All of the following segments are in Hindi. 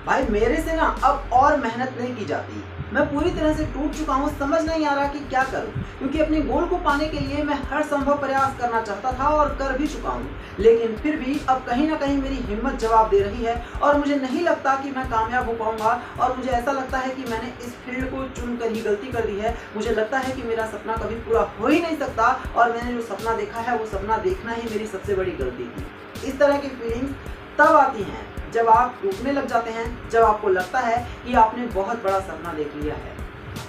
भाई मेरे से ना अब और मेहनत नहीं की जाती। मैं पूरी तरह से टूट चुका हूँ, समझ नहीं आ रहा कि क्या करूँ, क्योंकि अपने गोल को पाने के लिए मैं हर संभव प्रयास करना चाहता था और कर भी चुका हूँ। लेकिन फिर भी अब कहीं ना कहीं मेरी हिम्मत जवाब दे रही है और मुझे नहीं लगता कि मैं कामयाब हो पाऊंगा। और मुझे ऐसा लगता है कि मैंने इस फील्ड को चुनकर ही गलती कर दी है। मुझे लगता है कि मेरा सपना कभी पूरा हो ही नहीं सकता और मैंने जो सपना देखा है वो सपना देखना ही मेरी सबसे बड़ी गलती थी। इस तरह की फीलिंग्स तब आती हैं जब आप टूटने लग जाते हैं, जब आपको लगता है कि आपने बहुत बड़ा सपना देख लिया है।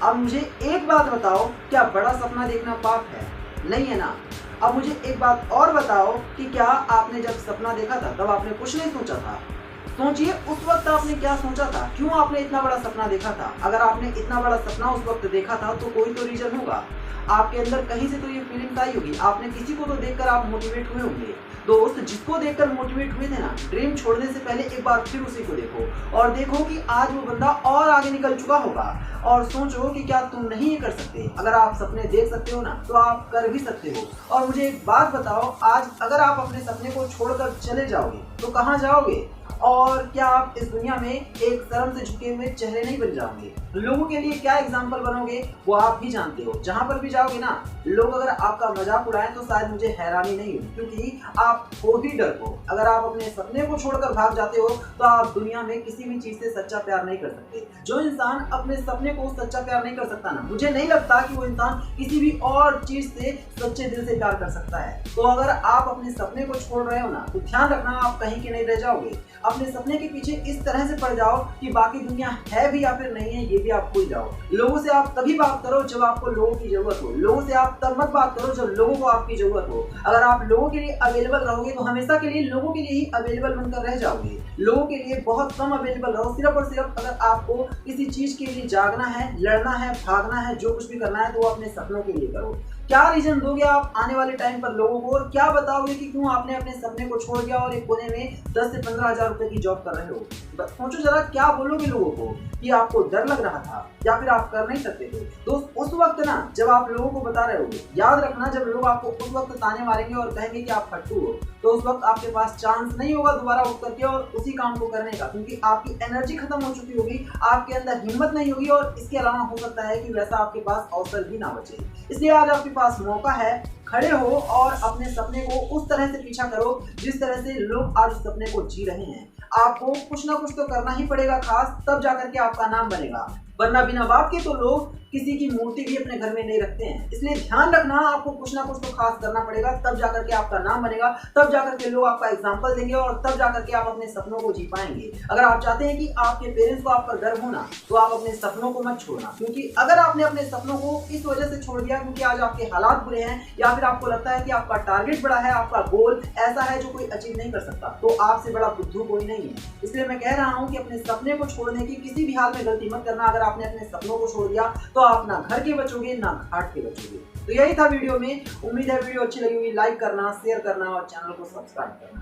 अब मुझे एक बात बताओ, क्या बड़ा सपना देखना पाप है? नहीं है ना। अब मुझे एक बात और बताओ कि क्या आपने जब सपना देखा था तब आपने कुछ नहीं सोचा था? सोचिए उस वक्त आपने क्या सोचा था, क्यों आपने इतना बड़ा सपना देखा था? अगर आपने इतना बड़ा सपना उस वक्त देखा था तो कोई तो रीजन होगा। आपके अंदर कहीं से तो ये फीलिंग आई होगी। आपने किसी को तो देखकर आप मोटिवेट हुए होंगे। दोस्त, जिसको देखकर मोटिवेट हुए थे ना, ड्रीम छोड़ने से पहले एक बार फिर उसी को देखो और देखो कि आज वो बंदा और आगे निकल चुका होगा। और सोचो कि क्या तुम नहीं ये कर सकते? अगर आप सपने देख सकते हो ना तो आप कर भी सकते हो। और मुझे एक बात बताओ, आज अगर आप अपने सपने को छोड़कर चले जाओगे तो कहाँ जाओगे? और क्या आप इस दुनिया में एक शर्म से झुके हुए चेहरे नहीं बन जाओगे? लोगों के लिए क्या एग्जाम्पल बनोगे वो आप भी जानते हो। जहां पर भी जाओगे ना, लोग अगर आपका मजाक उड़ाएं तो शायद मुझे हैरानी नहीं होगी, क्योंकि आप हो ही डरपोक। अगर आप अपने सपने को छोड़कर भाग जाते हो तो आप दुनिया में किसी भी चीज से सच्चा प्यार नहीं कर सकते। जो इंसान अपने सपने को सच्चा प्यार नहीं कर सकता ना, मुझे नहीं लगता कि वो इंसान किसी भी और चीज से सच्चे दिल से प्यार कर सकता है। तो अगर आप अपने सपने को छोड़ रहे हो ना तो ध्यान रखना, आप कहीं के नहीं रह जाओगे। अपने सपने के पीछे इस तरह से पड़ जाओ कि बाकी दुनिया है भी या फिर नहीं है ये भी आप भूल जाओ। लोगों से आप तभी बात करो जब आपको लोगों की जरूरत हो। लोगों से आप तब मत बात करो जब लोगों को आपकी जरूरत हो। अगर आप लोगों के लिए अवेलेबल रहोगे तो हमेशा के लिए लोगों के लिए ही अवेलेबल बनकर रह जाओगे। लोगों के लिए बहुत कम अवेलेबल रहो। सिर्फ और सिर्फ अगर आपको किसी चीज के लिए जागना है, लड़ना है, भागना है, जो कुछ भी करना है तो वो अपने सपनों के लिए करो। क्या रीजन दोगे आप आने वाले टाइम पर लोगों को, और क्या बताओगे कि क्यों आपने अपने सपने को छोड़ दिया और एक कोने में 10 से 15 हजार रुपए की जॉब कर रहे हो? सोचो जरा, क्या बोलोगे लोगों को कि आपको डर लग रहा था या फिर आप कर नहीं सकते थे? दोस्त, उस वक्त ना जब आप लोगों को बता रहे होगे, याद रखना, जब लोग आपको उस वक्त ताने मारेंगे और कहेंगे कि आप फट्टू हो, तो उस वक्त आपके पास चांस नहीं होगा दोबारा उठ करके और उसी काम को करने का, क्योंकि आपकी एनर्जी खत्म हो चुकी होगी, आपके अंदर हिम्मत नहीं होगी और इसके अलावा हो सकता है कि वैसा आपके पास अवसर भी ना बचे। इसलिए आज आपके पास मौका है, खड़े हो और अपने सपने को उस तरह से पीछा करो जिस तरह से लोग आज उस सपने को जी रहे हैं। आपको कुछ ना कुछ तो करना ही पड़ेगा खास, तब जाकर के आपका नाम बनेगा। वरना बिना बाप के तो लोग किसी की मूर्ति भी अपने घर में नहीं रखते हैं। इसलिए ध्यान रखना, आपको कुछ ना कुछ तो खास करना पड़ेगा, तब जाकर के आपका नाम बनेगा, तब जाकर के लोग आपका एग्जाम्पल देंगे और तब जाकर के आप अपने सपनों को जी पाएंगे। अगर आप चाहते हैं कि आपके पेरेंट्स को आप पर गर्व होना तो आप अपने सपनों को मत छोड़ना, क्योंकि अगर आपने अपने सपनों को इस वजह से छोड़ दिया क्योंकि आज आपके हालात बुरे हैं या फिर आपको लगता है कि आपका टारगेट बड़ा है, आपका गोल ऐसा है जो कोई अचीव नहीं कर सकता, तो आपसे बड़ा बुद्धू कोई नहीं है। इसलिए मैं कह रहा हूं कि अपने सपने को छोड़ने की किसी भी हाल में गलती मत करना। अगर आपने अपने सपनों को छोड़ दिया तो आप ना घर के बचोगे ना घाट के बचोगे। तो यही था वीडियो में। उम्मीद है वीडियो अच्छी लगी होगी। लाइक करना, शेयर करना और चैनल को सब्सक्राइब करना।